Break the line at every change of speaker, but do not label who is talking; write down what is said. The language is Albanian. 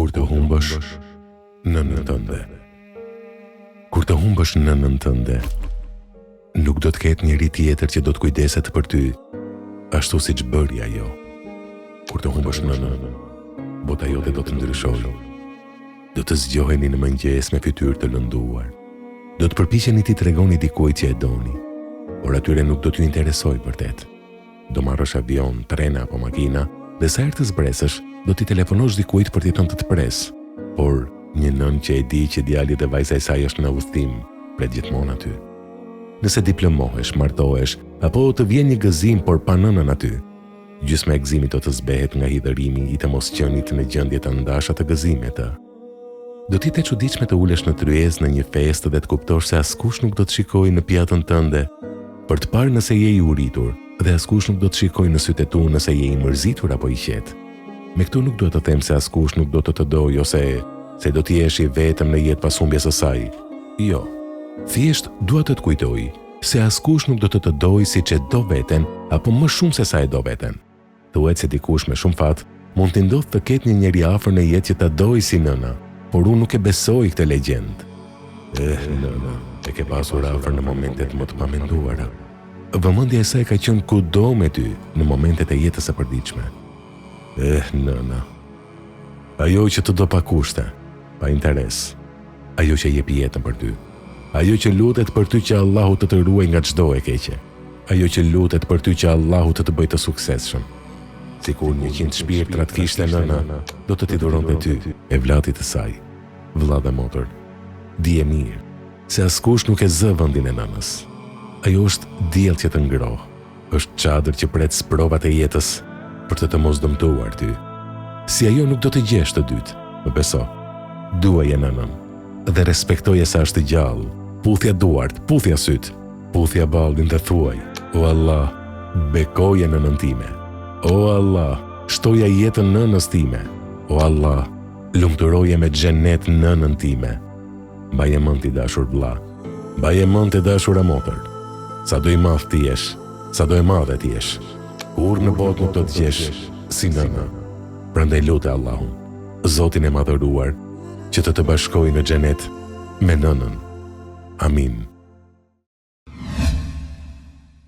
Kur të humbësh nënën tënde. Kur të humbësh nënën tënde, nuk do të ketë njëri tjetër që do të kujdeset për ty, ashtu si që bëri ajo. Kur të humbësh nënën, bota jote do të ndryshojë. Do të zgjoheni në mëngjes me fytyrë të lënduar. Do të përpiqeni ti tregoni dikujt që e doni, por atyre nuk do t'ju interesoj vërtet. Do marrësh avion, trena apo makina, dhe sa herë të zbresësh, do t'i telefonosh dikujt për t'i thënë të pres. Por një nën që e di që djalit dhe vajza e saj është në udhtim, pret gjithmonë aty. Nëse diplomohesh, martohesh, apo të vjen një gëzim por pa nënën aty, gjysma e gëzimit do të zbehet nga hidhërimi i të mosqenit në gjendje të ndasha të gëzimit të. Do t'i të çuditshme të ulesh në tryezë në një festë dhe të kuptosh se askush nuk do të shikojë në pjatën tënde për të parë nëse je i uritur, dhe askush nuk do të shikojë në sytë e tu nëse je i mërzitur apo i qetë. Me këtu nuk do të them se askush nuk do të të dojë ose se do t'i jesh i vetëm në jetë pas humbjes së saj. Jo, thjesht dua të të kujtoj se askush nuk do të të dojë siç e do veten apo më shumë se sa e do veten. Thuhet se dikush me shumë fat mund t'i ndodhë të ketë një njeri afër në jetë që ta dojë si nëna, por unë nuk e besoj këtë legjend. Nëna, e ke pasur afër në momentet më të pamenduara. Vëmendja e saj ka qenë kudo me ty në momentet e jetës së përditshme. Nëna. Ajo që të do pa kushte, pa interes. Ajo që jep jetën për ty. Ajo që lutet për ty që Allahu të të ruaj nga çdo e keqe. Ajo që lutet për ty që Allahu të të bëjë të suksesshëm. Sikur 100 shpirtra të kishte nëna, do të t'i dhuronte ty, e vlatit të saj. Vëlla dhe motër, dije mirë se askush nuk e zë vendin e nënës. Ajo është diell që të ngroh, është çadër që pret sprovat e jetës për të mos dëmtuar ty. Si ajo nuk do të gjesh të dytë, më beso. Duaje nënën dhe respektoje sa është gjallë. Puthja duart, puthja syt, puthja ballin dhe thuaj: O Allah, bekoje nënën time. O Allah, shtoja jetën nënës time. O Allah, lumturoje me xhenet nënën time. Mbaje mend i dashur vëlla, mbaje mend të dashura motër. Sa do i madh ti jesh, sa do e madhe ti jesh, kur në botë nuk do të gjesh si nëna. Prandaj lutë Allahun, Zotin e madhëruar, që të bashkojë në xhenet me nënën. Amin.